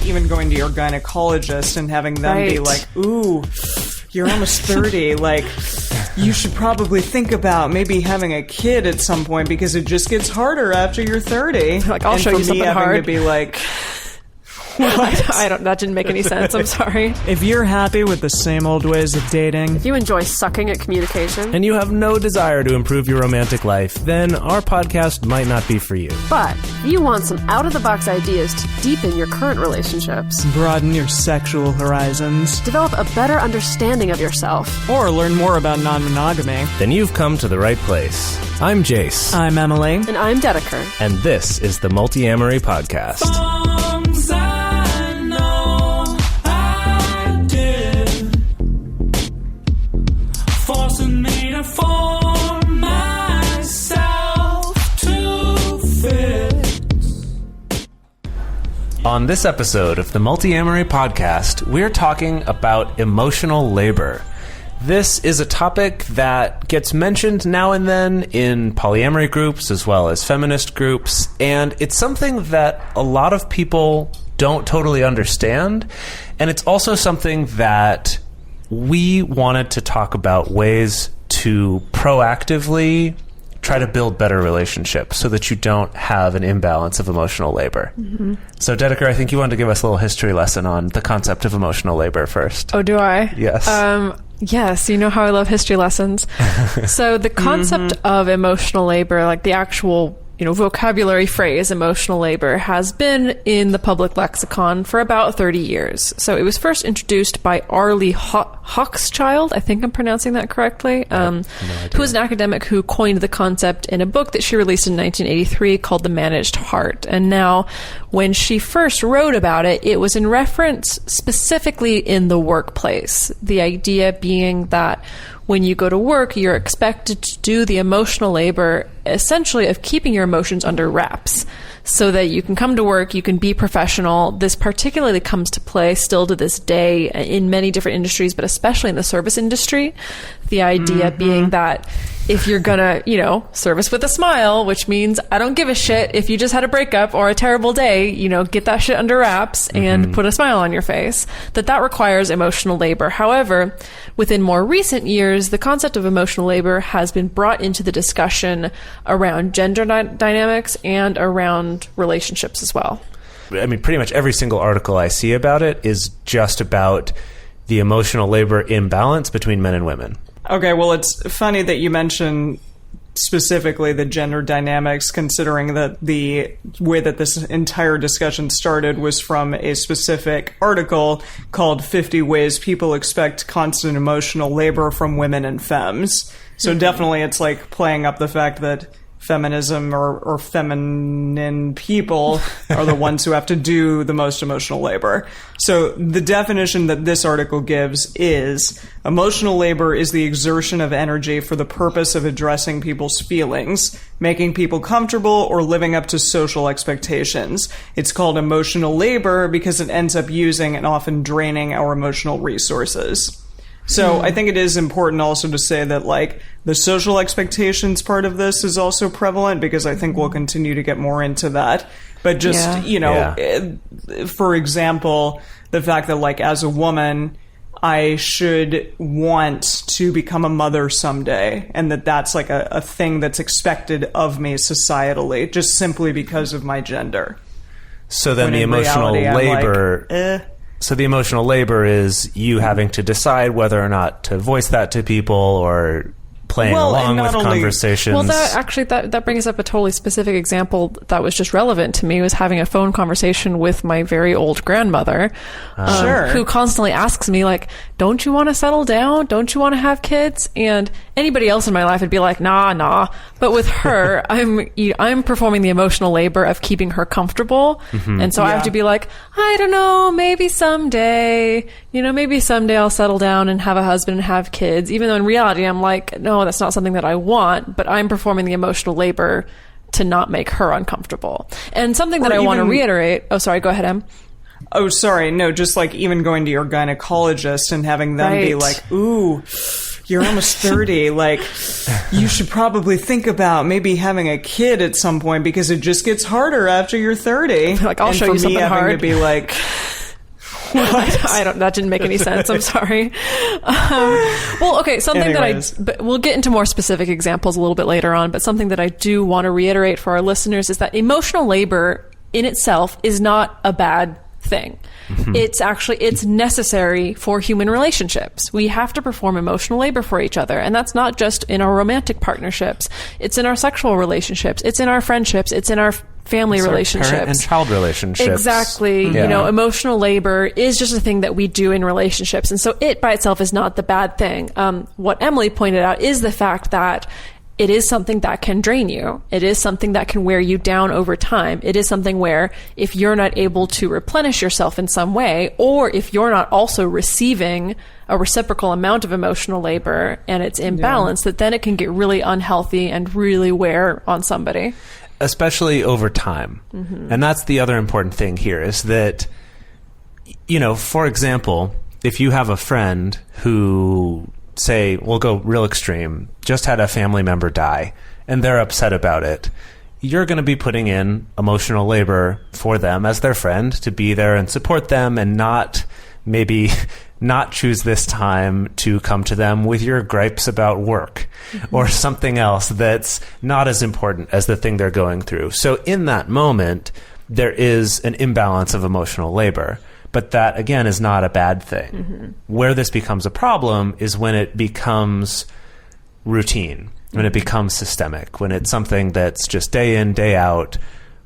even going to your gynecologist and having them be like, ooh, you're almost 30. Like, you should probably think about maybe having a kid at some point because it just gets harder after you're 30. Like, I'll show you something hard. And for me having to be like... I don't. That didn't make any sense. I'm sorry. If you're happy with the same old ways of dating, if you enjoy sucking at communication, and you have no desire to improve your romantic life, then our podcast might not be for you. But if you want some out-of-the-box ideas to deepen your current relationships, broaden your sexual horizons, develop a better understanding of yourself, or learn more about non-monogamy, then you've come to the right place. I'm Jase. I'm Emily. And I'm Dedeker. And this is the Multiamory podcast. On this episode of the Multiamory podcast, we're talking about emotional labor. This is a topic that gets mentioned now and then in polyamory groups as well as feminist groups, and it's something that a lot of people don't totally understand, and it's also something that we wanted to talk about ways to proactively try to build better relationships so that you don't have an imbalance of emotional labor. Mm-hmm. So, Dedeker, I think you wanted to give us a little history lesson on the concept of emotional labor first. Oh, do I? Yes. Yes, you know how I love history lessons. So the concept of emotional labor, like the actual vocabulary phrase emotional labor, has been in the public lexicon for about 30 years. So it was first introduced by Arlie Hochschild, I think I'm pronouncing that correctly, who was an academic who coined the concept in a book that she released in 1983 called The Managed Heart. And now, when she first wrote about it, it was in reference specifically in the workplace. The idea being that when you go to work, you're expected to do the emotional labor, essentially, of keeping your emotions under wraps so that you can come to work, you can be professional. This particularly comes to play still to this day in many different industries, but especially in the service industry. The idea being that if you're gonna, service with a smile, which means I don't give a shit if you just had a breakup or a terrible day, get that shit under wraps and put a smile on your face, that requires emotional labor. However, within more recent years, the concept of emotional labor has been brought into the discussion around gender dynamics and around relationships as well. I mean, pretty much every single article I see about it is just about the emotional labor imbalance between men and women. Okay, well, it's funny that you mention specifically the gender dynamics, considering that the way that this entire discussion started was from a specific article called 50 Ways People Expect Constant Emotional Labor from Women and Femmes. So definitely it's like playing up the fact that feminism or feminine people are the ones who have to do the most emotional labor. So the definition that this article gives is emotional labor is the exertion of energy for the purpose of addressing people's feelings, making people comfortable, or living up to social expectations. It's called emotional labor because it ends up using and often draining our emotional resources. So I think it is important also to say that, like, the social expectations part of this is also prevalent, because I think we'll continue to get more into that. But just, for example, the fact that, like, as a woman, I should want to become a mother someday, and that's like a thing that's expected of me societally, just simply because of my gender. So then the emotional labor... So the emotional labor is you having to decide whether or not to voice that to people, or playing along with conversations. Well, that brings up a totally specific example that was just relevant to me, was having a phone conversation with my very old grandmother, who constantly asks me, like, don't you want to settle down? Don't you want to have kids? And anybody else in my life would be like, nah. But with her, I'm performing the emotional labor of keeping her comfortable. And so I have to be like, I don't know, maybe someday, maybe someday I'll settle down and have a husband and have kids. Even though in reality, I'm like, no, that's not something that I want, but I'm performing the emotional labor to not make her uncomfortable. And something that I want to reiterate. Oh, sorry, go ahead, Em. Oh, sorry. No, just like even going to your gynecologist and having them be like, ooh, you're almost 30. Like, you should probably think about maybe having a kid at some point because it just gets harder after you're 30. Like, I'll show you something hard. And for me having to be like, That didn't make any sense. I'm sorry. Well, okay, something Anyways. but we'll get into more specific examples a little bit later on, but something that I do want to reiterate for our listeners is that emotional labor in itself is not a bad thing. It's necessary for human relationships. We have to perform emotional labor for each other, and that's not just in our romantic partnerships. It's in our sexual relationships. It's in our friendships. It's in our family relationships. Parent and child relationships. Exactly. Yeah. Emotional labor is just a thing that we do in relationships, and so it by itself is not the bad thing. What Emily pointed out is the fact that it is something that can drain you. It is something that can wear you down over time. It is something where if you're not able to replenish yourself in some way, or if you're not also receiving a reciprocal amount of emotional labor and it's imbalanced, that then it can get really unhealthy and really wear on somebody. Especially over time. And that's the other important thing here is that, for example, if you have a friend who, say, we'll go real extreme, just had a family member die and they're upset about it, you're going to be putting in emotional labor for them as their friend to be there and support them and not choose this time to come to them with your gripes about work or something else that's not as important as the thing they're going through. So in that moment, there is an imbalance of emotional labor. But that, again, is not a bad thing. Where this becomes a problem is when it becomes routine, when it becomes systemic, when it's something that's just day in, day out,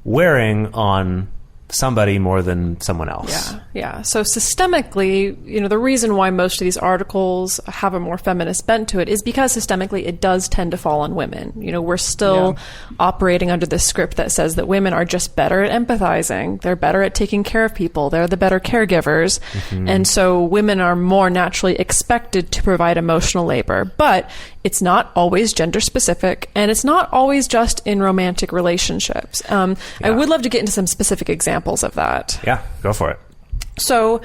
wearing on somebody more than someone else. Yeah. So systemically, the reason why most of these articles have a more feminist bent to it is because systemically it does tend to fall on women. We're still operating under this script that says that women are just better at empathizing. They're better at taking care of people. They're the better caregivers. And so women are more naturally expected to provide emotional labor. But it's not always gender specific, and it's not always just in romantic relationships. I would love to get into some specific examples of that. Yeah, go for it. So,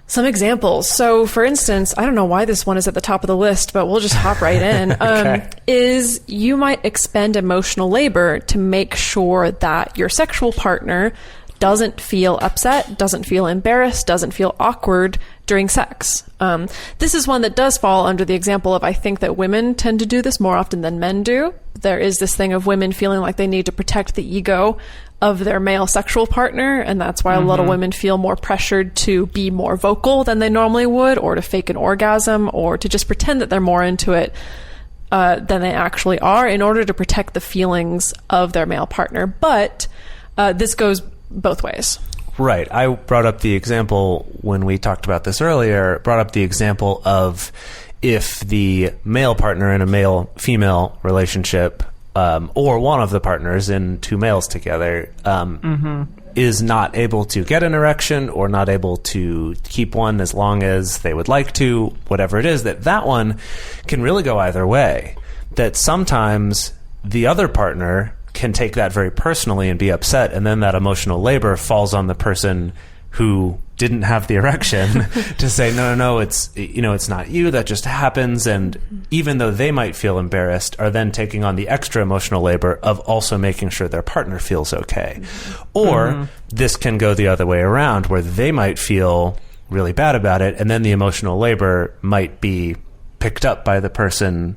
some examples. So, for instance, I don't know why this one is at the top of the list, but we'll just hop right in. Is you might expend emotional labor to make sure that your sexual partner doesn't feel upset, doesn't feel embarrassed, doesn't feel awkward during sex. This is one that does fall under the example of, I think that women tend to do this more often than men do. There is this thing of women feeling like they need to protect the ego of their male sexual partner, and that's why a lot of women feel more pressured to be more vocal than they normally would, or to fake an orgasm, or to just pretend that they're more into it than they actually are in order to protect the feelings of their male partner. But this goes both ways. Right. I brought up the example when we talked about this earlier, brought up the example of if the male partner in a male-female relationship, or one of the partners in two males together, is not able to get an erection or not able to keep one as long as they would like to, whatever it is, that one can really go either way. That sometimes the other partner can take that very personally and be upset, and then that emotional labor falls on the person who didn't have the erection to say, no, it's not you, that just happens. And even though they might feel embarrassed, are then taking on the extra emotional labor of also making sure their partner feels okay. Or this can go the other way around, where they might feel really bad about it, and then the emotional labor might be picked up by the person,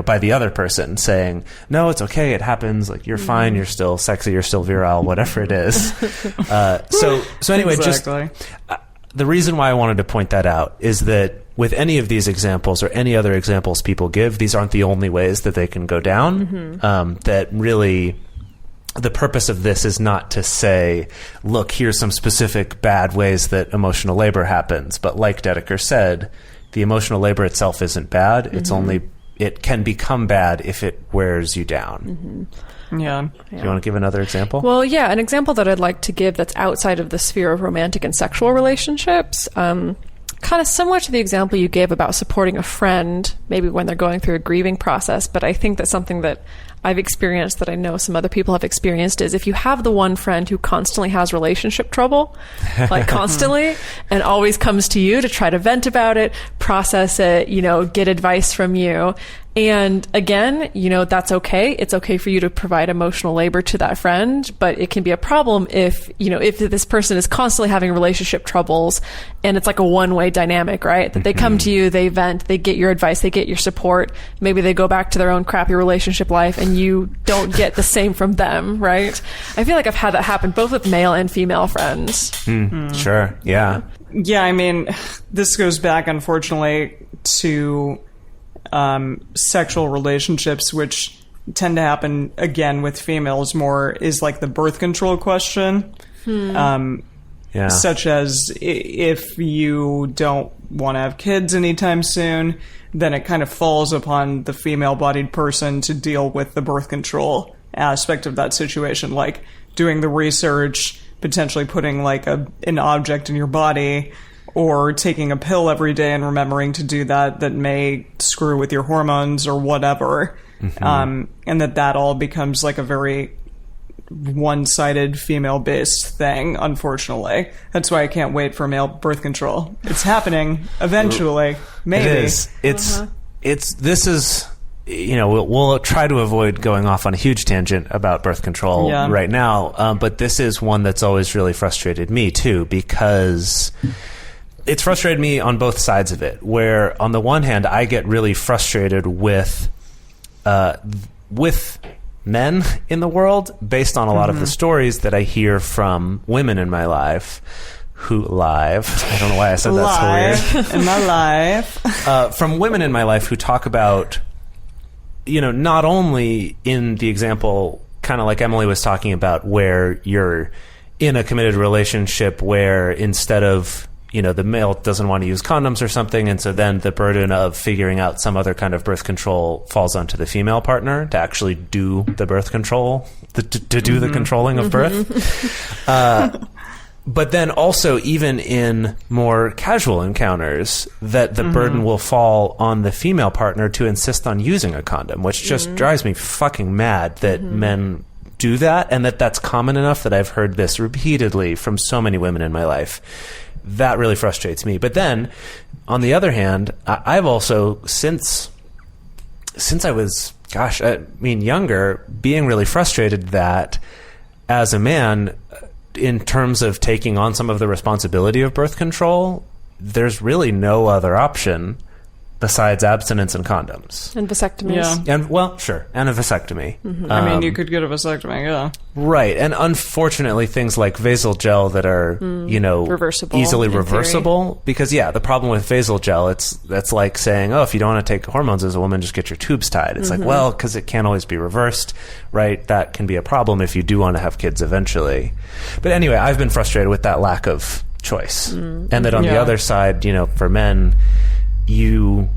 by the other person, saying, no, it's okay, it happens, like, you're fine, you're still sexy, you're still virile, whatever it is. So anyway, Exactly. just the reason why I wanted to point that out is that with any of these examples or any other examples people give, these aren't the only ways that they can go down. That really, the purpose of this is not to say, look, here's some specific bad ways that emotional labor happens. But like Dedeker said, the emotional labor itself isn't bad. It's only, it can become bad if it wears you down. Yeah. Do you want to give another example? Well, yeah, an example that I'd like to give that's outside of the sphere of romantic and sexual relationships, kind of similar to the example you gave about supporting a friend, maybe when they're going through a grieving process, but I think that's something that I've experienced, that I know some other people have experienced, is if you have the one friend who constantly has relationship trouble, like constantly, and always comes to you to try to vent about it, process it, get advice from you. And again, that's okay. It's okay for you to provide emotional labor to that friend, but it can be a problem if this person is constantly having relationship troubles and it's like a one-way dynamic, right? That they come to you, they vent, they get your advice, they get your support. Maybe they go back to their own crappy relationship life and you don't get the same from them, right? I feel like I've had that happen both with male and female friends. Sure. Yeah. Yeah, I mean, this goes back, unfortunately, to sexual relationships, which tend to happen, again, with females more, is like the birth control question. Such as if you don't want to have kids anytime soon, then it kind of falls upon the female-bodied person to deal with the birth control aspect of that situation, like doing the research, potentially putting like an object in your body, or taking a pill every day and remembering to do that may screw with your hormones or whatever. And that all becomes like a very one-sided female-based thing, unfortunately. That's why I can't wait for male birth control. It's happening eventually. Maybe. It is. This is... we'll try to avoid going off on a huge tangent about birth control right now, but this is one that's always really frustrated me too, because it's frustrated me on both sides of it, where on the one hand I get really frustrated with men in the world based on a lot of the stories that I hear from women in my life I don't know why I said that's so weird. In my life. From women in my life who talk about, not only in the example, kind of like Emily was talking about, where you're in a committed relationship where instead of, the male doesn't want to use condoms or something, and so then the burden of figuring out some other kind of birth control falls onto the female partner to actually do the birth control, to do the controlling of birth. But then also, even in more casual encounters, that the burden will fall on the female partner to insist on using a condom, which just drives me fucking mad that men do that, and that's common enough that I've heard this repeatedly from so many women in my life. That really frustrates me. But then, on the other hand, I've also, since I was, younger, being really frustrated that as a man, in terms of taking on some of the responsibility of birth control, there's really no other option besides abstinence and condoms. And vasectomies. Yeah. And, and a vasectomy. I mean, you could get a vasectomy, yeah. Right. And unfortunately, things like vasal gel that are, reversible, easily reversible. Because, the problem with vasal gel, that's like saying, if you don't want to take hormones as a woman, just get your tubes tied. It's like, well, because it can't always be reversed, right? That can be a problem if you do want to have kids eventually. But anyway, I've been frustrated with that lack of choice. And that on the other side, for men, you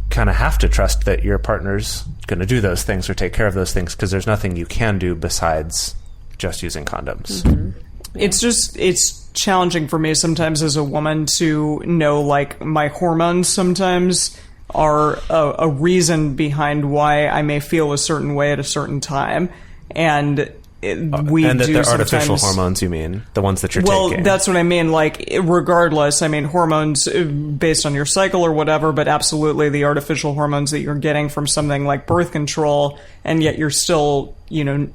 kind of have to trust that your partner's going to do those things or take care of those things, because there's nothing you can do besides just using condoms. It's challenging for me sometimes as a woman to know, like, my hormones sometimes are a reason behind why I may feel a certain way at a certain time. And they're artificial hormones, you mean? The ones that you're taking? Well, that's what I mean. Like, regardless, I mean, hormones based on your cycle or whatever, but absolutely the artificial hormones that you're getting from something like birth control, and yet you're still, in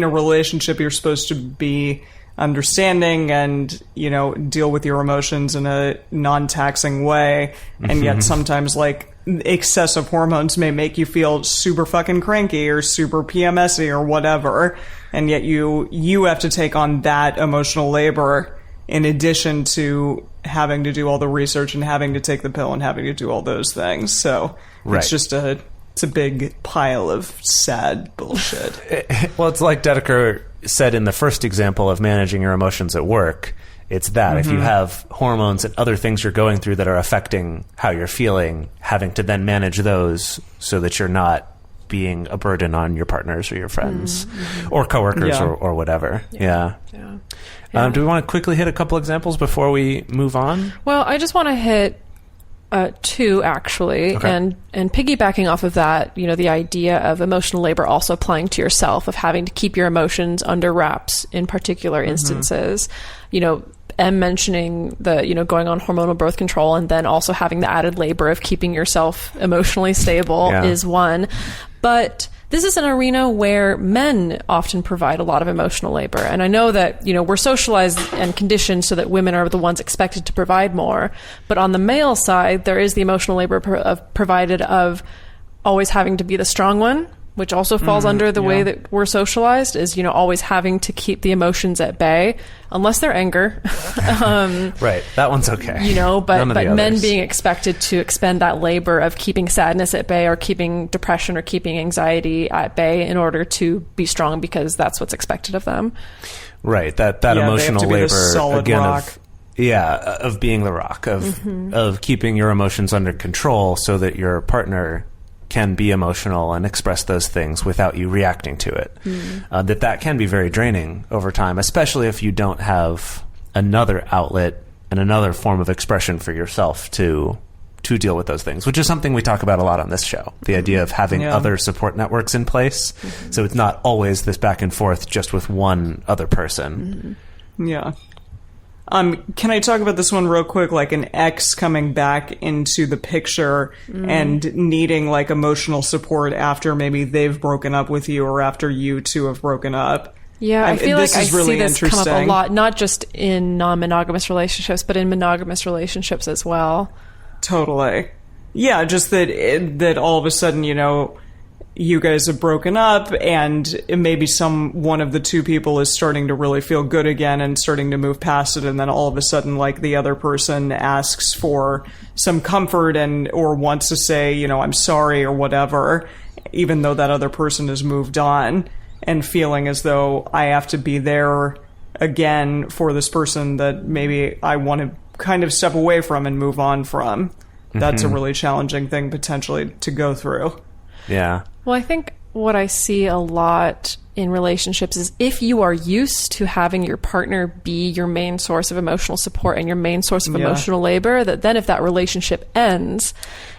a relationship, you're supposed to be understanding and, deal with your emotions in a non-taxing way. And yet sometimes, like, excessive hormones may make you feel super fucking cranky or super PMSy or whatever, and yet you have to take on that emotional labor in addition to having to do all the research and having to take the pill and having to do all those things. So it's just it's a big pile of sad bullshit. Well, it's like Dedeker said in the first example of managing your emotions at work. It's that if you have hormones and other things you're going through that are affecting how you're feeling, having to then manage those so that you're not being a burden on your partners or your friends or coworkers or whatever. Yeah. Do we want to quickly hit a couple examples before we move on? Well, I just want to hit two, actually, and piggybacking off of that, the idea of emotional labor also applying to yourself, of having to keep your emotions under wraps in particular instances. am mentioning the, going on hormonal birth control and then also having the added labor of keeping yourself emotionally stable is one. But this is an arena where men often provide a lot of emotional labor. And I know that, we're socialized and conditioned so that women are the ones expected to provide more. But on the male side, there is the emotional labor provided of always having to be the strong one, which also falls under the way that we're socialized, is, always having to keep the emotions at bay, unless they're anger. Right. That one's okay. But men being expected to expend that labor of keeping sadness at bay or keeping depression or keeping anxiety at bay in order to be strong because that's what's expected of them. Right. That emotional labor, again, rock. of being the rock, of keeping your emotions under control so that your partner can be emotional and express those things without you reacting to it. That can be very draining over time, especially if you don't have another outlet and another form of expression for yourself to deal with those things, which is something we talk about a lot on this show. The idea of having other support networks in place. So it's not always this back and forth just with one other person. Yeah. Can I talk about this one real quick? Like an ex coming back into the picture and needing like emotional support after maybe they've broken up with you or after you two have broken up. Yeah, I feel like I really see this come up a lot, not just in non-monogamous relationships, but in monogamous relationships as well. Totally. Yeah, just that all of a sudden, you guys have broken up and maybe one of the two people is starting to really feel good again and starting to move past it, and then all of a sudden like the other person asks for some comfort or wants to say, I'm sorry or whatever, even though that other person has moved on, and feeling as though I have to be there again for this person that maybe I want to kind of step away from and move on from. That's a really challenging thing potentially to go through. Yeah. Well, I think what I see a lot in relationships is if you are used to having your partner be your main source of emotional support and your main source of emotional labor, that then if that relationship ends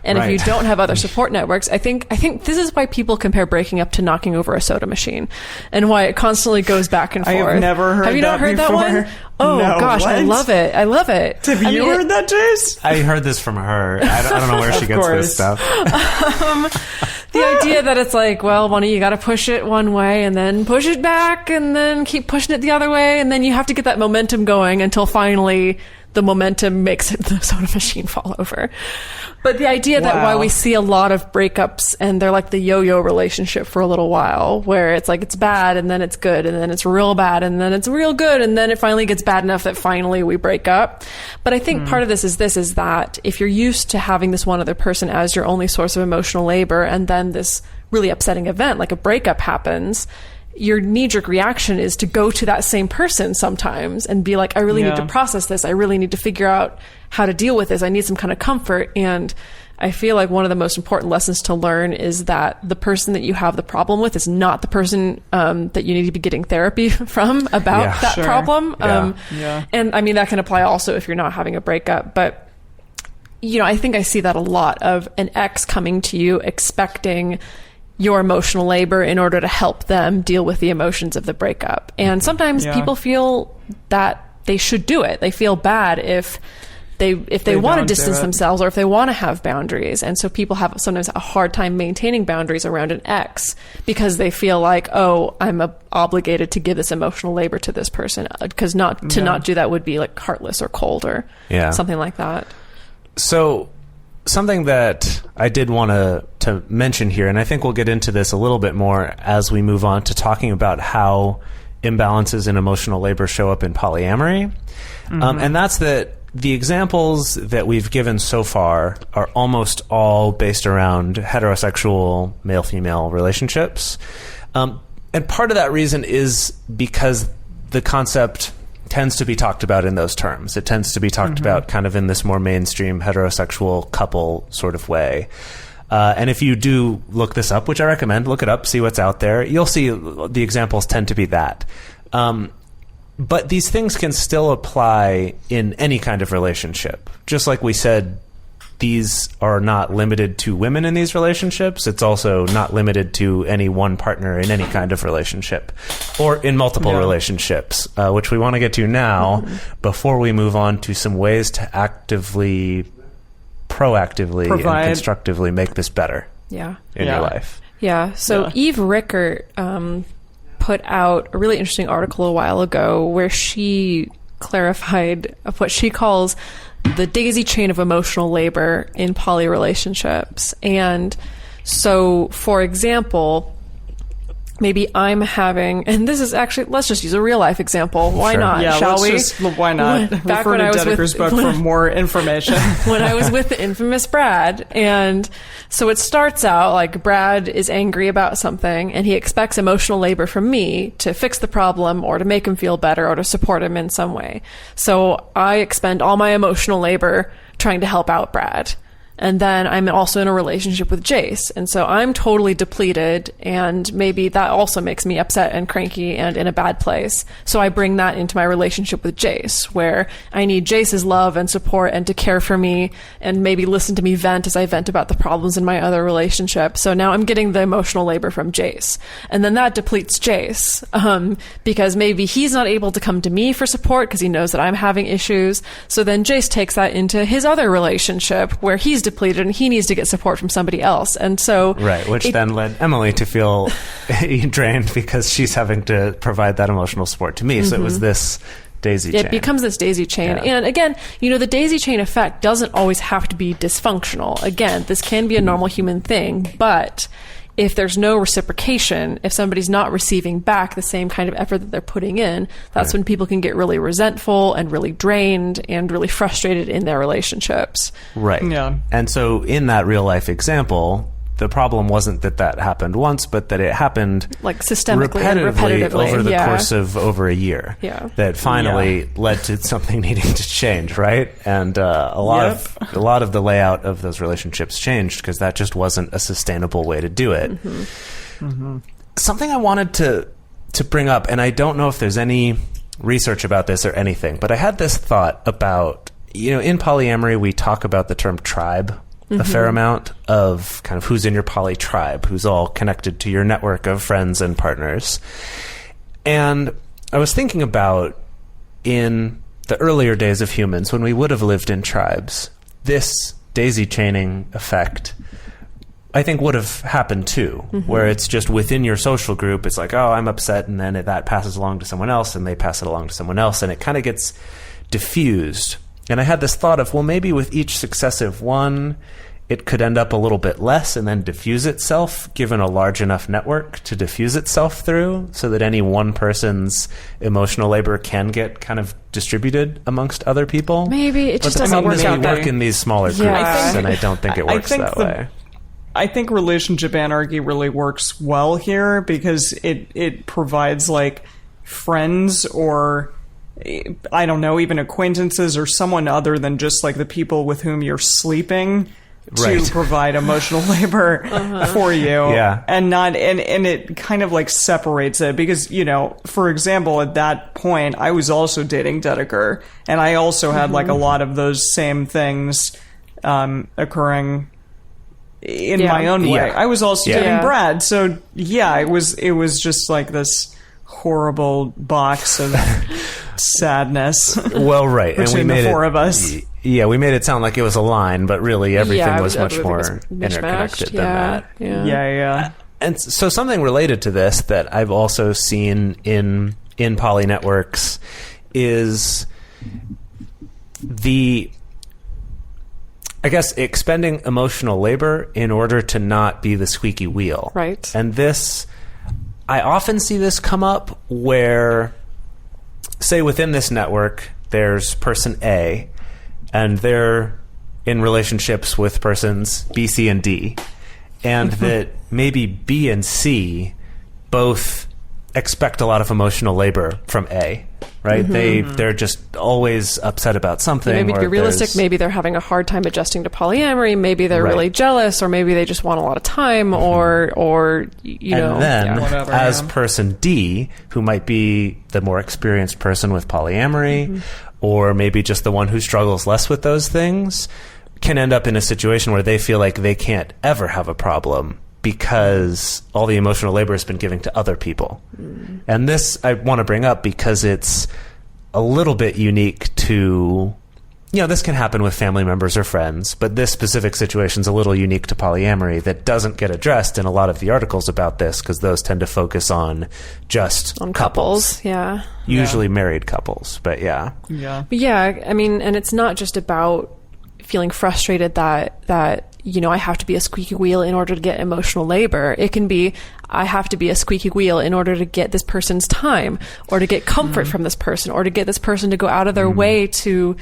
and if you don't have other support networks, I think this is why people compare breaking up to knocking over a soda machine and why it constantly goes back and forth. I have never heard that. Have you not heard before? that one? Oh, no, gosh, what? I love it. I love it. Have you heard that, Jase? I heard this from her. I don't know where she gets this stuff. The idea that it's like, well, you got to push it one way and then push it back and then keep pushing it the other way, and then you have to get that momentum going until finally the momentum makes the soda machine fall over. But the idea that why we see a lot of breakups and they're like the yo-yo relationship for a little while, where it's like it's bad and then it's good and then it's real bad and then it's real good and then it finally gets bad enough that finally we break up. But I think part of this is that if you're used to having this one other person as your only source of emotional labor and then this really upsetting event like a breakup happens, your knee-jerk reaction is to go to that same person sometimes and be like, I really need to process this. I really need to figure out how to deal with this. I need some kind of comfort. And I feel like one of the most important lessons to learn is that the person that you have the problem with is not the person that you need to be getting therapy from about that problem. And I mean, that can apply also if you're not having a breakup. But, I think I see that a lot of an ex coming to you expecting your emotional labor in order to help them deal with the emotions of the breakup. And sometimes people feel that they should do it. They feel bad if they want to distance themselves or if they want to have boundaries. And so people have sometimes a hard time maintaining boundaries around an ex because they feel like, oh, I'm obligated to give this emotional labor to this person, because not do that would be like heartless or cold or something like that. So something that I did want to mention here, and I think we'll get into this a little bit more as we move on to talking about how imbalances in emotional labor show up in polyamory. And that's that the examples that we've given so far are almost all based around heterosexual male-female relationships. And part of that reason is because the concept tends to be talked about in those terms. It tends to be talked about kind of in this more mainstream heterosexual couple sort of way. And if you do look this up, which I recommend, look it up, see what's out there, you'll see the examples tend to be that. But these things can still apply in any kind of relationship. Just like we said these are not limited to women in these relationships. It's also not limited to any one partner in any kind of relationship or in multiple relationships, which we want to get to now before we move on to some ways to actively, proactively, and constructively make this better in your life. Yeah. So Eve Rickert put out a really interesting article a while ago where she clarified of what she calls the daisy chain of emotional labor in poly relationships. And so, for example, maybe I'm having, and this is actually, let's just use a real life example. Why not? Yeah, shall we? Why not? Refer to Dedeker's book for more information. When I was with the infamous Brad. And so it starts out like Brad is angry about something and he expects emotional labor from me to fix the problem or to make him feel better or to support him in some way. So I expend all my emotional labor trying to help out Brad. And then I'm also in a relationship with Jase. And so I'm totally depleted, and maybe that also makes me upset and cranky and in a bad place. So I bring that into my relationship with Jase, where I need Jase's love and support and to care for me and maybe listen to me vent as I vent about the problems in my other relationship. So now I'm getting the emotional labor from Jase. And then that depletes Jase, because maybe he's not able to come to me for support because he knows that I'm having issues. So then Jase takes that into his other relationship where he's depleted and he needs to get support from somebody else. And so which then led Emily to feel drained because she's having to provide that emotional support to me. So it was this daisy chain. It becomes this daisy chain. And again, the daisy chain effect doesn't always have to be dysfunctional. Again, this can be a normal human thing, but if there's no reciprocation, if somebody's not receiving back the same kind of effort that they're putting in, that's when people can get really resentful and really drained and really frustrated in their relationships. Right. Yeah. And so in that real life example, the problem wasn't that happened once, but that it happened like systemically and repetitively over the course of over a year. Yeah. That finally led to something needing to change, right? And a lot of the layout of those relationships changed because that just wasn't a sustainable way to do it. Something I wanted to bring up, and I don't know if there's any research about this or anything, but I had this thought about, in polyamory we talk about the term tribe a fair amount, of kind of who's in your poly tribe, who's all connected to your network of friends and partners. And I was thinking about in the earlier days of humans, when we would have lived in tribes, this daisy chaining effect, I think, would have happened too, where it's just within your social group, it's like, oh, I'm upset, and then that passes along to someone else, and they pass it along to someone else, and it kind of gets diffused. And I had this thought of, well, maybe with each successive one, it could end up a little bit less and then diffuse itself, given a large enough network to diffuse itself through, so that any one person's emotional labor can get kind of distributed amongst other people. Maybe it just doesn't work out work in these smaller groups, and I don't think it works that way. I think relationship anarchy really works well here because it provides like friends or, I don't know, even acquaintances or someone other than just like the people with whom you're sleeping to provide emotional labor for you. And it kind of like separates it because, for example, at that point I was also dating Dedeker, and I also had like a lot of those same things occurring in my own way. I was also dating Brad, so it was just like this horrible box of sadness. Well, right, between and we made the four of us. Yeah, we made it sound like it was a line, but really everything was much more interconnected than that. Yeah. And so something related to this that I've also seen in poly networks is expending emotional labor in order to not be the squeaky wheel. Right. And I often see this come up where, say within this network, there's person A, and they're in relationships with persons B, C, and D, and that maybe B and C both expect a lot of emotional labor from A, right? They're just always upset about something. Maybe to be realistic, maybe they're having a hard time adjusting to polyamory, maybe they're really jealous, or maybe they just want a lot of time, or and then as person D, who might be the more experienced person with polyamory, or maybe just the one who struggles less with those things, can end up in a situation where they feel like they can't ever have a problem because all the emotional labor has been given to other people. And this I want to bring up because it's a little bit unique to, this can happen with family members or friends, but this specific situation is a little unique to polyamory that doesn't get addressed in a lot of the articles about this, because those tend to focus on just couples. Yeah. Usually married couples, but yeah. But yeah, I mean, and it's not just about feeling frustrated that I have to be a squeaky wheel in order to get emotional labor. It can be, I have to be a squeaky wheel in order to get this person's time, or to get comfort from this person, or to get this person to go out of their way to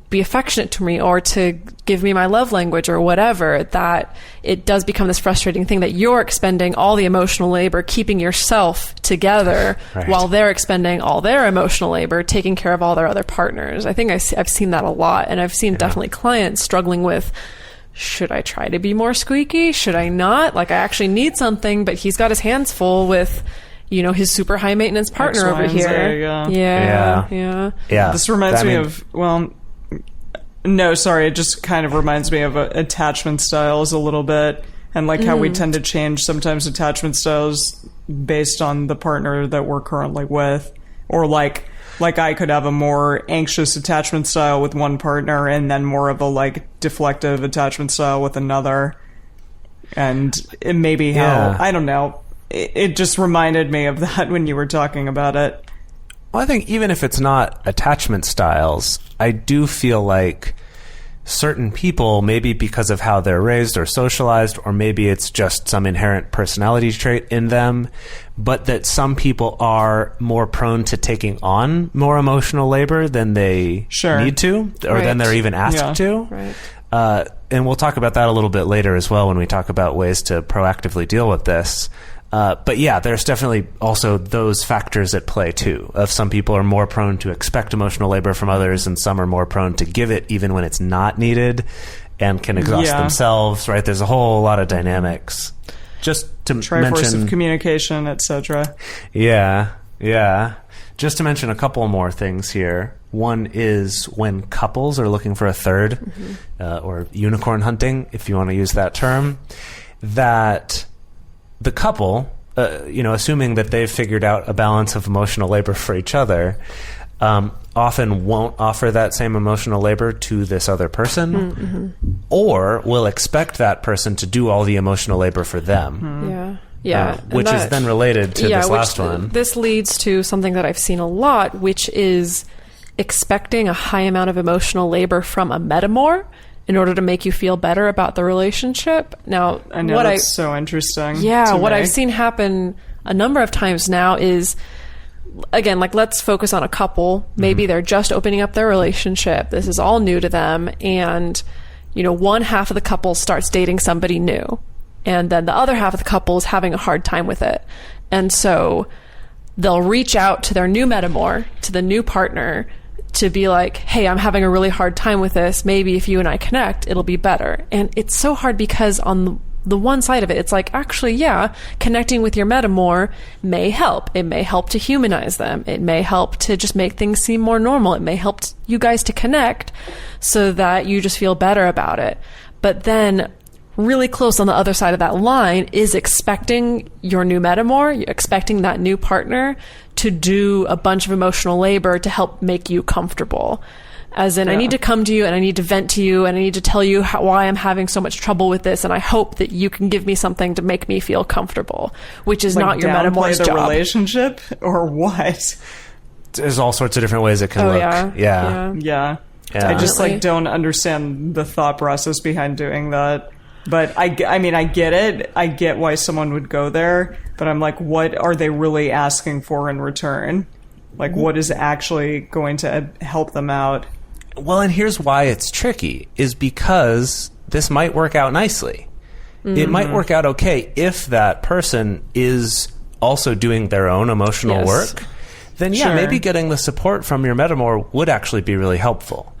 be affectionate to me, or to give me my love language, or whatever. That it does become this frustrating thing that you're expending all the emotional labor keeping yourself together, while they're expending all their emotional labor taking care of all their other partners. I think I've seen that a lot, and I've seen definitely clients struggling with, should I try to be more squeaky? Should I not? Like, I actually need something, but he's got his hands full with his super high maintenance partner over here. Yeah. This reminds me of, no, sorry, it just kind of reminds me of attachment styles a little bit, and like how we tend to change sometimes attachment styles based on the partner that we're currently with, or like I could have a more anxious attachment style with one partner and then more of a like deflective attachment style with another. And it may be how, I don't know. It just reminded me of that when you were talking about it. Well, I think even if it's not attachment styles, I do feel like certain people, maybe because of how they're raised or socialized, or maybe it's just some inherent personality trait in them, but that some people are more prone to taking on more emotional labor than they need to, or than they're even asked to. Right. And we'll talk about that a little bit later as well when we talk about ways to proactively deal with this. But yeah, there's definitely also those factors at play too, of some people are more prone to expect emotional labor from others, and some are more prone to give it even when it's not needed and can exhaust themselves, right? There's a whole lot of dynamics. Just to Triforce of communication, etc. Yeah. Just to mention a couple more things here. One is when couples are looking for a third, or unicorn hunting, if you want to use that term, that the couple, assuming that they've figured out a balance of emotional labor for each other, often won't offer that same emotional labor to this other person, or will expect that person to do all the emotional labor for them. Which is then related to this last one. This leads to something that I've seen a lot, which is expecting a high amount of emotional labor from a metamor in order to make you feel better about the relationship. Now, I know that's so interesting. Yeah, what I've seen happen a number of times now is, again, like, let's focus on a couple. Maybe they're just opening up their relationship. This is all new to them. And, one half of the couple starts dating somebody new. And then the other half of the couple is having a hard time with it. And so they'll reach out to their new metamor, to the new partner, to be like, hey, I'm having a really hard time with this. Maybe if you and I connect, it'll be better. And it's so hard because on the one side of it, it's like, actually, connecting with your metamor may help. It may help to humanize them. It may help to just make things seem more normal. It may help you guys to connect so that you just feel better about it. But then really close on the other side of that line is expecting your new metamor, expecting that new partner to do a bunch of emotional labor to help make you comfortable. As in, I need to come to you and I need to vent to you and I need to tell you why I'm having so much trouble with this, and I hope that you can give me something to make me feel comfortable, which is not your metamor's job. Relationship or what? There's all sorts of different ways it can look. Yeah. I just don't understand the thought process behind doing that. But I mean, I get it. I get why someone would go there. But I'm like, what are they really asking for in return? Like, what is actually going to help them out? Well, and here's why it's tricky, is because this might work out nicely. It might work out okay if that person is also doing their own emotional work. Then, maybe getting the support from your metamor would actually be really helpful.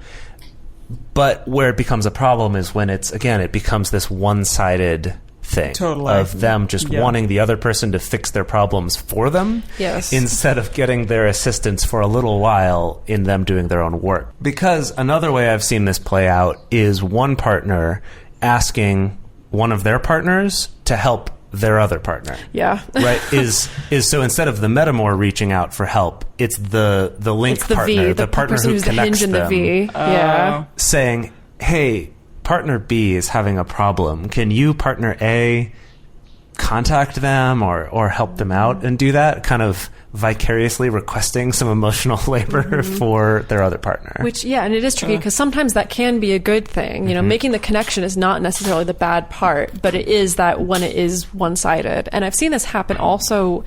But where it becomes a problem is when it becomes this one-sided thing Totally. of them just wanting the other person to fix their problems for them, Yes. instead of getting their assistance for a little while in them doing their own work. Because another way I've seen this play out is one partner asking one of their partners to help their other partner. Yeah. Right? Is so instead of the metamor reaching out for help, it's the link It's the partner, V, the partner person who who's the connects hinge in the them, V. Yeah. saying, "Hey, partner B is having a problem. Can you, partner A, contact them or help them out and do that?" Kind of vicariously requesting some emotional labor for their other partner. Which, yeah, and it is tricky because sometimes that can be a good thing. You know, making the connection is not necessarily the bad part, but it is that when it is one-sided. And I've seen this happen also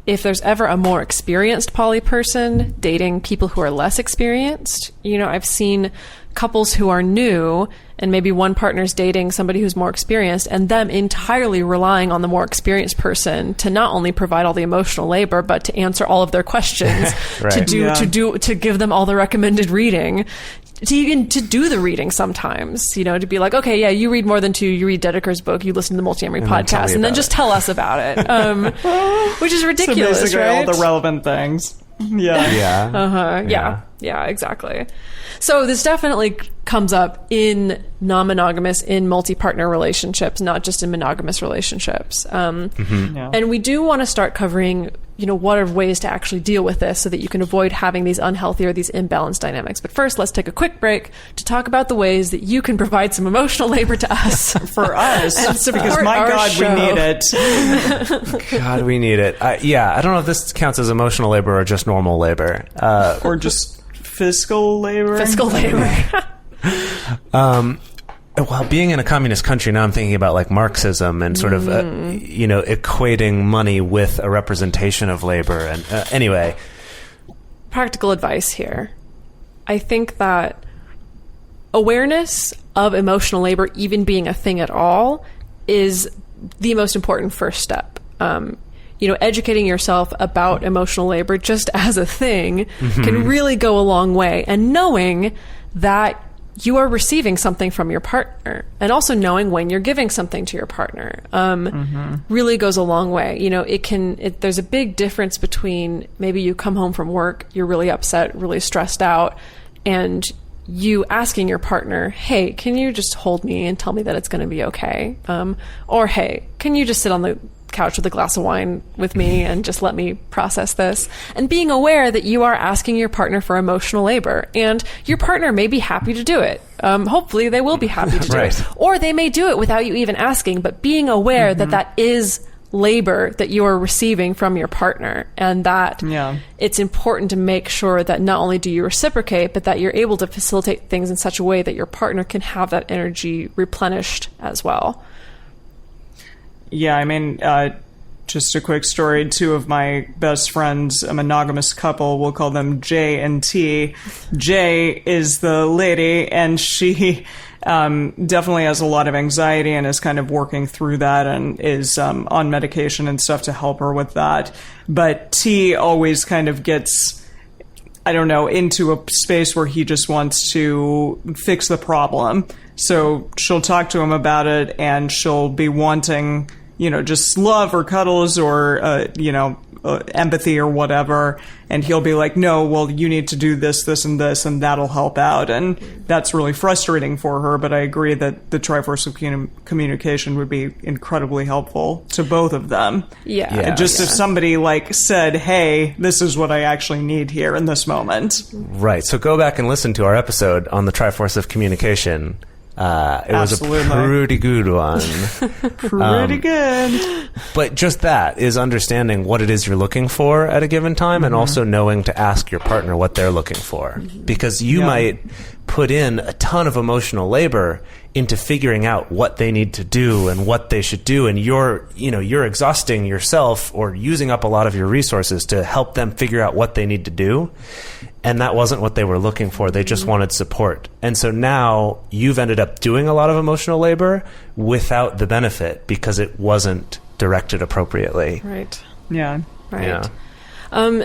if there's ever a more experienced poly person dating people who are less experienced. You know, I've seen couples who are new and maybe one partner's dating somebody who's more experienced and them entirely relying on the more experienced person to not only provide all the emotional labor but to answer all of their questions, Right. to give them all the recommended reading, to even to do the reading sometimes, you know, to be like, okay, yeah, you read more than 2, you read Dedeker's book, you listen to the Multiamory podcast, and then just tell us about it, which is ridiculous, So basically right? all the relevant things. Yeah. Yeah. Yeah, exactly. So this definitely comes up in non-monogamous, in multi-partner relationships, not just in monogamous relationships. Yeah. And we do want to start covering, you know, what are ways to actually deal with this so that you can avoid having these unhealthy or these imbalanced dynamics. But first, let's take a quick break to talk about the ways that you can provide some emotional labor to us. For us, And support because my our God, show. we need it. God, we need it. I don't know if this counts as emotional labor or just normal labor. Or just fiscal labor. Fiscal labor. Well, being in a communist country, now I'm thinking about like Marxism and sort of, equating money with a representation of labor. And anyway. Practical advice here. I think that awareness of emotional labor even being a thing at all is the most important first step. You know, educating yourself about emotional labor just as a thing can really go a long way. And knowing that you are receiving something from your partner and also knowing when you're giving something to your partner really goes a long way. You know, there's a big difference between maybe you come home from work, you're really upset, really stressed out, and you asking your partner, hey, can you just hold me and tell me that it's going to be okay? Or, hey, can you just sit on the couch with a glass of wine with me and just let me process this? And being aware that you are asking your partner for emotional labor, and your partner may be happy to do it. Hopefully they will be happy to do Right. it. Or they may do it without you even asking, but being aware that that is labor that you are receiving from your partner, and that it's important to make sure that not only do you reciprocate, but that you're able to facilitate things in such a way that your partner can have that energy replenished as well. Yeah, I mean, just a quick story. 2 of my best friends, a monogamous couple, we'll call them J and T. J is the lady, and she definitely has a lot of anxiety and is kind of working through that and is on medication and stuff to help her with that. But T always kind of gets, I don't know, into a space where he just wants to fix the problem. So she'll talk to him about it, and she'll be wanting, you know, just love or cuddles or, empathy or whatever. And he'll be like, no, well, you need to do this, this, and this, and that'll help out. And that's really frustrating for her. But I agree that the Triforce of communication would be incredibly helpful to both of them. Yeah. Just if somebody like said, hey, this is what I actually need here in this moment. Right. So go back and listen to our episode on the Triforce of communication. It was a pretty good one. Pretty good. But just that is understanding what it is you're looking for at a given time, and also knowing to ask your partner what they're looking for. Because you might put in a ton of emotional labor into figuring out what they need to do and what they should do, and you're exhausting yourself or using up a lot of your resources to help them figure out what they need to do. And that wasn't what they were looking for. They just wanted support. And so now you've ended up doing a lot of emotional labor without the benefit because it wasn't directed appropriately. Right. Yeah. Right. Yeah.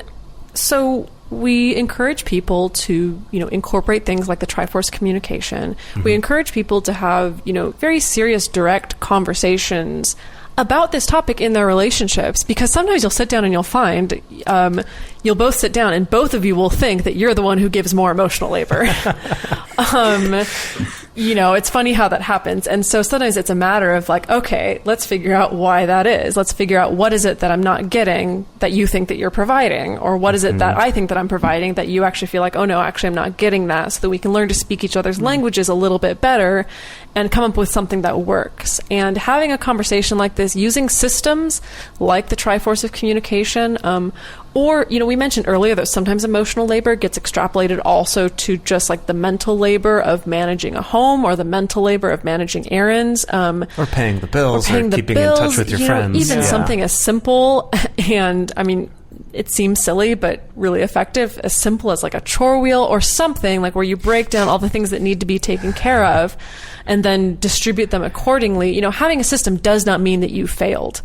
So we encourage people to, incorporate things like the Triforce communication. We encourage people to have, very serious, direct conversations about this topic in their relationships, because sometimes you'll sit down and you'll find you'll both sit down and both of you will think that you're the one who gives more emotional labor. It's funny how that happens. And so sometimes it's a matter of like, okay, let's figure out why that is. Let's figure out what is it that I'm not getting that you think that you're providing, or what is it that I think that I'm providing that you actually feel like, oh no, actually I'm not getting that, so that we can learn to speak each other's languages a little bit better and come up with something that works. And having a conversation like this using systems like the Triforce of communication, or, we mentioned earlier that sometimes emotional labor gets extrapolated also to just like the mental labor of managing a home, or the mental labor of managing errands. Or paying the bills, or keeping in touch with your friends. Even something as simple, and it seems silly, but really effective, as simple as like a chore wheel or something, like where you break down all the things that need to be taken care of and then distribute them accordingly. Having a system does not mean that you failed.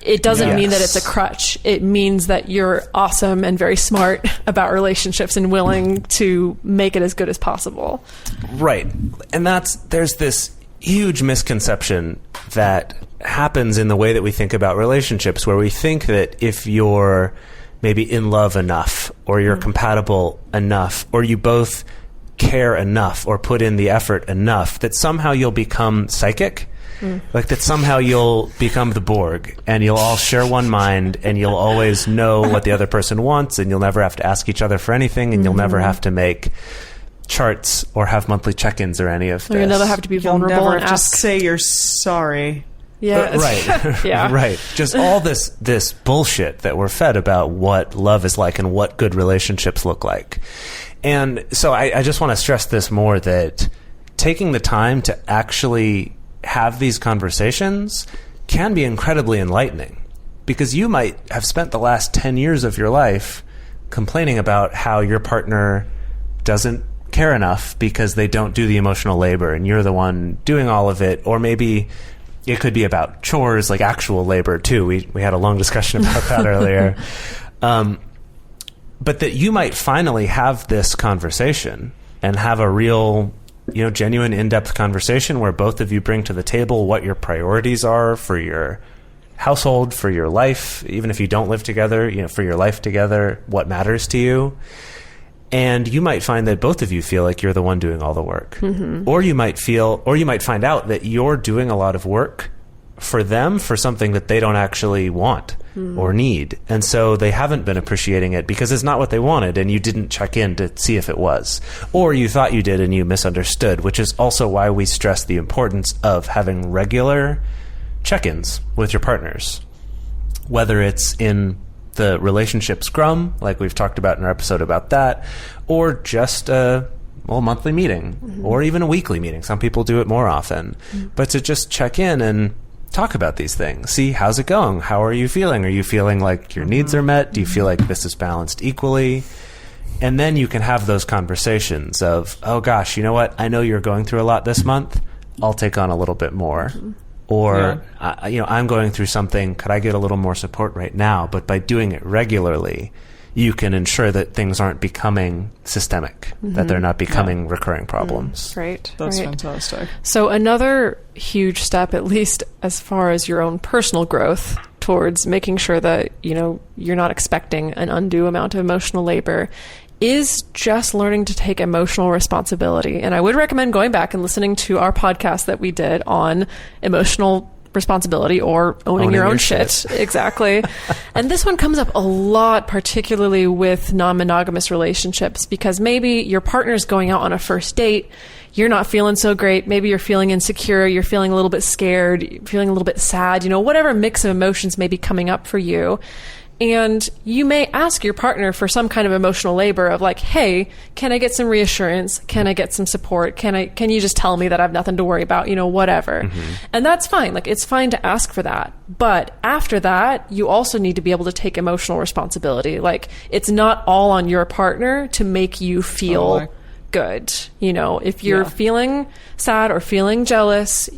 It doesn't mean that it's a crutch. It means that you're awesome and very smart about relationships and willing to make it as good as possible. Right. And there's this huge misconception that happens in the way that we think about relationships, where we think that if you're maybe in love enough, or you're compatible enough, or you both care enough or put in the effort enough, that somehow you'll become psychic. Like that somehow you'll become the Borg, and you'll all share one mind, and you'll always know what the other person wants, and you'll never have to ask each other for anything, and you'll never have to make charts or have monthly check-ins or any of this. You'll never have to be vulnerable You'll never and just ask. say you're sorry. Yeah. Right. Yeah. Right. Just all this bullshit that we're fed about what love is like and what good relationships look like. And so I just want to stress this more, that taking the time to actually have these conversations can be incredibly enlightening, because you might have spent the last 10 years of your life complaining about how your partner doesn't care enough because they don't do the emotional labor and you're the one doing all of it. Or maybe it could be about chores, like actual labor too. We had a long discussion about that earlier. But that you might finally have this conversation and have a real, genuine in-depth conversation where both of you bring to the table what your priorities are for your household, for your life, even if you don't live together, for your life together, what matters to you. And you might find that both of you feel like you're the one doing all the work. Or you might find out that you're doing a lot of work for them for something that they don't actually want or need. And so they haven't been appreciating it because it's not what they wanted, and you didn't check in to see if it was. Or you thought you did and you misunderstood, which is also why we stress the importance of having regular check-ins with your partners. Whether it's in the relationship scrum, like we've talked about in our episode about that, or just a monthly meeting, or even a weekly meeting. Some people do it more often. But to just check in and talk about these things. See, how's it going? How are you feeling? Are you feeling like your needs are met? Do you feel like this is balanced equally? And then you can have those conversations of, oh gosh, you know what? I know you're going through a lot this month. I'll take on a little bit more. Or, I'm going through something. Could I get a little more support right now? But by doing it regularly, you can ensure that things aren't becoming systemic, that they're not becoming recurring problems. Right. That's right. fantastic. So another huge step, at least as far as your own personal growth towards making sure that, you're not expecting an undue amount of emotional labor, is just learning to take emotional responsibility. And I would recommend going back and listening to our podcast that we did on emotional responsibility, or owning your own shit. Exactly. And this one comes up a lot, particularly with non-monogamous relationships, because maybe your partner's going out on a first date, you're not feeling so great, maybe you're feeling insecure, you're feeling a little bit scared, you're feeling a little bit sad, whatever mix of emotions may be coming up for you. And you may ask your partner for some kind of emotional labor of like, hey, can I get some reassurance? Can I get some support? Can you just tell me that I have nothing to worry about? Whatever. And that's fine. Like, it's fine to ask for that. But after that, you also need to be able to take emotional responsibility. Like, it's not all on your partner to make you feel good. If you're feeling sad or feeling jealous,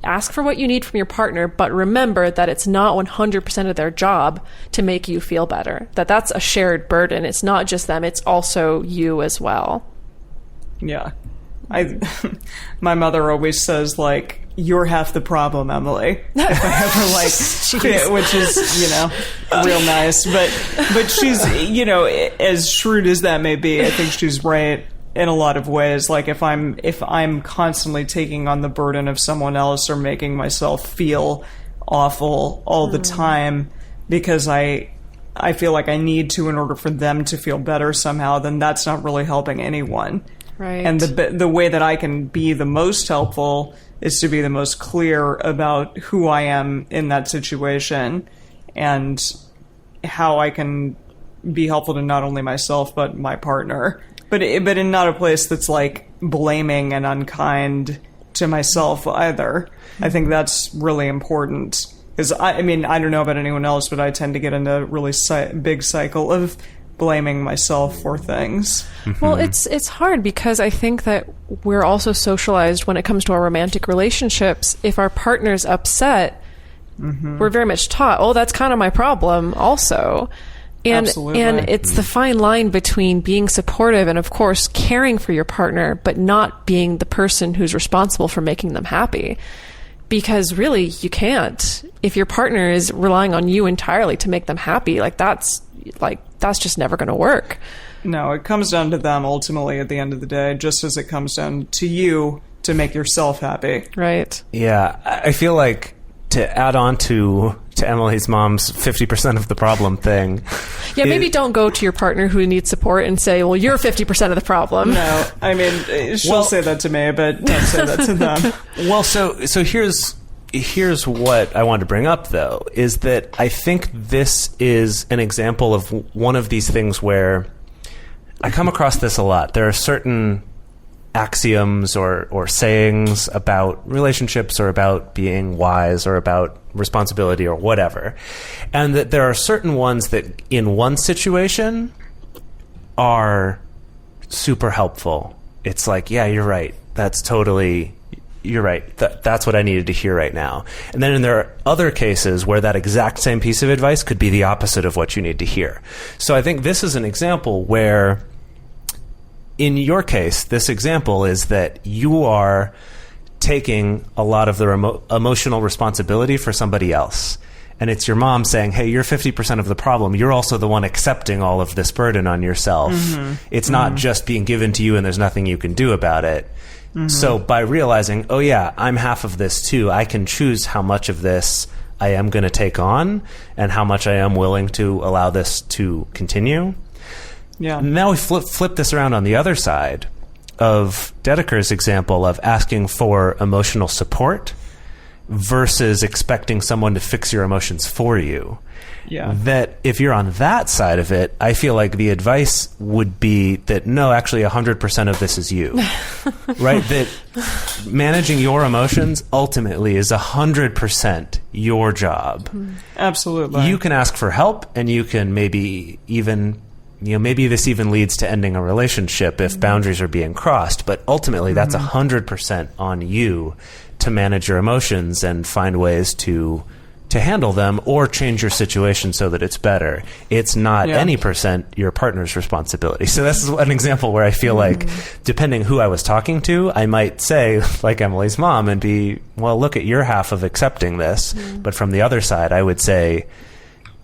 ask for what you need from your partner, but remember that it's not 100% of their job to make you feel better. That's a shared burden. It's not just them, it's also you as well. Yeah. My mother always says, like, you're half the problem, Emily. If I ever which is, real nice. But she's, as shrewd as that may be, I think she's right in a lot of ways. Like, if I'm constantly taking on the burden of someone else or making myself feel awful all the time because I feel like I need to in order for them to feel better somehow, then that's not really helping anyone. Right. And the way that I can be the most helpful is to be the most clear about who I am in that situation and how I can be helpful to not only myself but my partner. But in not a place that's like blaming and unkind to myself either. I think that's really important. Because I don't know about anyone else, but I tend to get into a really big cycle of blaming myself for things. Well, it's hard because I think that we're also socialized when it comes to our romantic relationships. If our partner's upset, we're very much taught, oh, that's kind of my problem also. Absolutely. And it's the fine line between being supportive and, of course, caring for your partner, but not being the person who's responsible for making them happy. Because really, you can't. If your partner is relying on you entirely to make them happy, that's just never going to work. No, it comes down to them ultimately at the end of the day, just as it comes down to you to make yourself happy. Right. Yeah, I feel like to add on to Emily's mom's 50% of the problem thing. Yeah, maybe don't go to your partner who needs support and say, well, you're 50% of the problem. No, she'll say that to me, but don't say that to them. Well, so here's what I wanted to bring up, though, is that I think this is an example of one of these things where I come across this a lot. There are certain axioms or sayings about relationships or about being wise or about responsibility or whatever, and that there are certain ones that in one situation are super helpful. It's like, yeah, you're right. You're right. That's what I needed to hear right now. And then there are other cases where that exact same piece of advice could be the opposite of what you need to hear. So I think this is an example where, in your case, this example is that you are taking a lot of the emotional responsibility for somebody else. And it's your mom saying, hey, you're 50% of the problem. You're also the one accepting all of this burden on yourself. It's not just being given to you and there's nothing you can do about it. So by realizing, oh yeah, I'm half of this too, I can choose how much of this I am going to take on and how much I am willing to allow this to continue. Yeah. Now we flip this around on the other side of Dedeker's example of asking for emotional support versus expecting someone to fix your emotions for you. Yeah. That if you're on that side of it, I feel like the advice would be that no, actually 100% of this is you. Right? That managing your emotions ultimately is 100% your job. Absolutely. You can ask for help, and you can maybe even, maybe this even leads to ending a relationship if boundaries are being crossed, but ultimately that's 100% on you to manage your emotions and find ways to handle them or change your situation so that it's better. It's not any percent your partner's responsibility. So this is an example where I feel like, depending who I was talking to, I might say, like Emily's mom, and be, well, look at your half of accepting this. But from the other side, I would say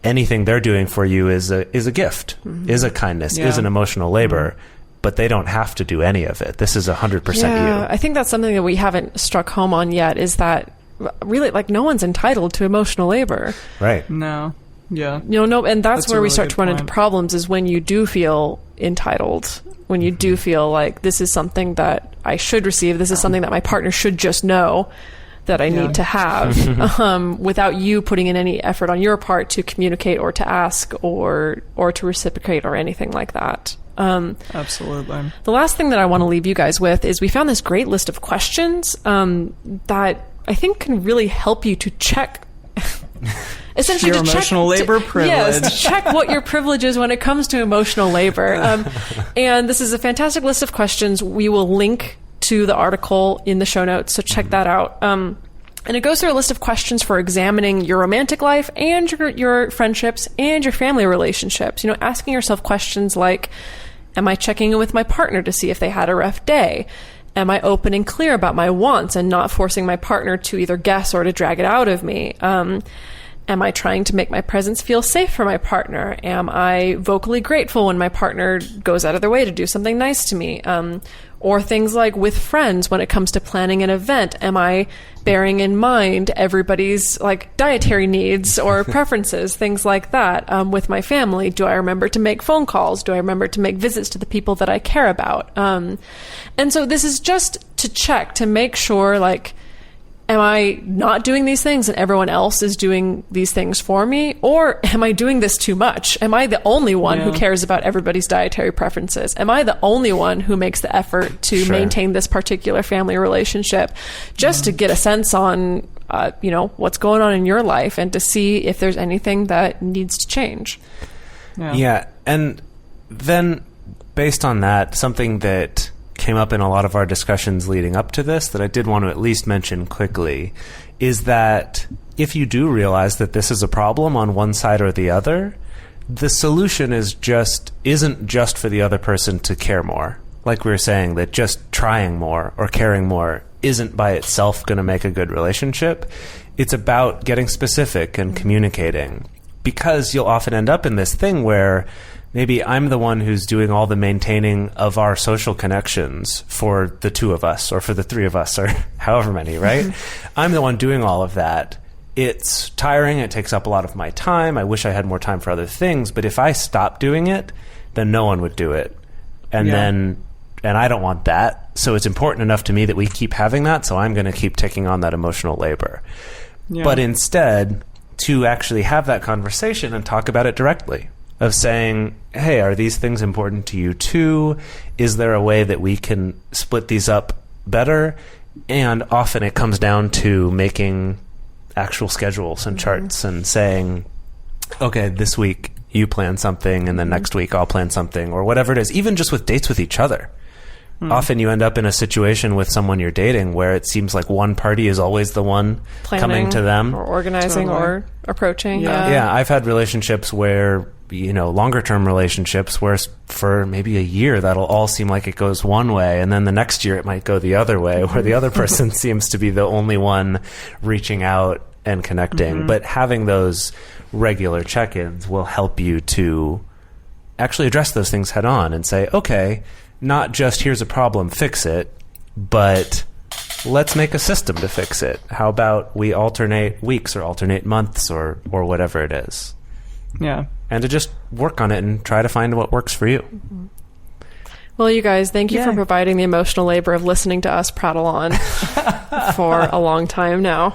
anything they're doing for you is a gift, is a kindness, is an emotional labor. But they don't have to do any of it. This is 100% you. I think that's something that we haven't struck home on yet, is that really, no one's entitled to emotional labor. Right. No. Yeah. No, and that's where we really start to run into problems, is when you do feel entitled, when you do feel like this is something that I should receive, this is something that my partner should just know that I need to have, without you putting in any effort on your part to communicate or to ask or to reciprocate or anything like that. Absolutely. The last thing that I want to leave you guys with is we found this great list of questions that I think can really help you to check essentially your to emotional labor privilege. Yes, to check what your privilege is when it comes to emotional labor. And this is a fantastic list of questions. We will link to the article in the show notes, so check that out. And it goes through a list of questions for examining your romantic life and your friendships and your family relationships. You know, asking yourself questions like, am I checking in with my partner to see if they had a rough day? Am I open and clear about my wants and not forcing my partner to either guess or to drag it out of me? Am I trying to make my presence feel safe for my partner? Am I vocally grateful when my partner goes out of their way to do something nice to me? Or things like with friends, when it comes to planning an event, am I bearing in mind everybody's like dietary needs or preferences, things like that? With my family, do I remember to make phone calls? Do I remember to make visits to the people that I care about? And so this is just to check, to make sure, like, am I not doing these things and everyone else is doing these things for me? Or am I doing this too much? Am I the only one who cares about everybody's dietary preferences? Am I the only one who makes the effort to maintain this particular family relationship? Just to get a sense on, what's going on in your life and to see if there's anything that needs to change. Yeah. And then based on that, something that came up in a lot of our discussions leading up to this that I did want to at least mention quickly is that if you do realize that this is a problem on one side or the other, the solution isn't just for the other person to care more. Like we were saying, that just trying more or caring more isn't by itself going to make a good relationship. It's about getting specific and communicating, because you'll often end up in this thing where maybe I'm the one who's doing all the maintaining of our social connections for the two of us or for the three of us or however many, right? I'm the one doing all of that. It's tiring. It takes up a lot of my time. I wish I had more time for other things. But if I stopped doing it, then no one would do it. And I don't want that. So it's important enough to me that we keep having that. So I'm going to keep taking on that emotional labor. Yeah. But instead, to actually have that conversation and talk about it directly. Of saying, hey, are these things important to you too? Is there a way that we can split these up better? And often it comes down to making actual schedules and charts and saying, okay, this week you plan something and then next week I'll plan something, or whatever it is, even just with dates with each other. Often you end up in a situation with someone you're dating where it seems like one party is always the one coming to them. Or organizing or approaching. Yeah, I've had relationships where, longer term relationships where for maybe a year that'll all seem like it goes one way, and then the next year it might go the other way, where the other person seems to be the only one reaching out and connecting. But having those regular check-ins will help you to actually address those things head on and say, okay, not just here's a problem, fix it, but let's make a system to fix it. How about we alternate weeks or alternate months or whatever it is? Yeah. And to just work on it and try to find what works for you. Well, you guys, thank you for providing the emotional labor of listening to us prattle on for a long time now.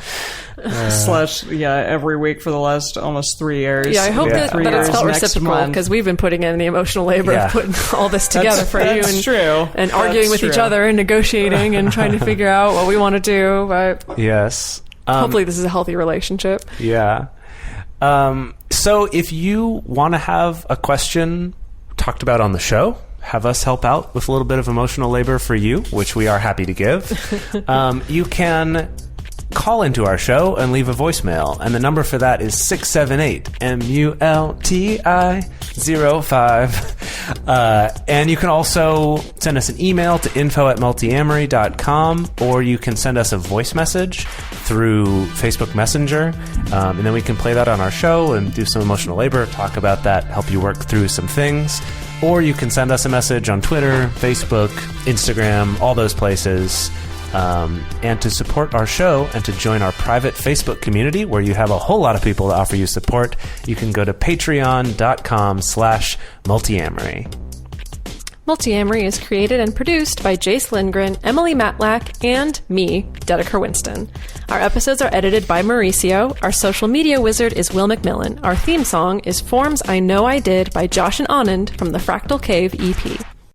Every week for the last almost 3 years. Yeah, I hope that it's felt reciprocal, because we've been putting in the emotional labor of putting all this together for you. That's true. And arguing with each other and negotiating and trying to figure out what we want to do. But yes. Hopefully this is a healthy relationship. Yeah. So if you want to have a question talked about on the show, have us help out with a little bit of emotional labor for you, which we are happy to give, you can call into our show and leave a voicemail. And the number for that is 678-MULTI-05. And you can also send us an email to info@multiamory.com, or you can send us a voice message through Facebook Messenger. And then we can play that on our show and do some emotional labor, talk about that, help you work through some things. Or you can send us a message on Twitter, Facebook, Instagram, all those places. And to support our show and to join our private Facebook community where you have a whole lot of people to offer you support, you can go to patreon.com/multiamory. Multiamory is created and produced by Jase Lindgren, Emily Matlack, and me, Dedeker Winston. Our episodes are edited by Mauricio. Our social media wizard is Will McMillan. Our theme song is Forms I Know I Did by Josh and Anand from the Fractal Cave EP.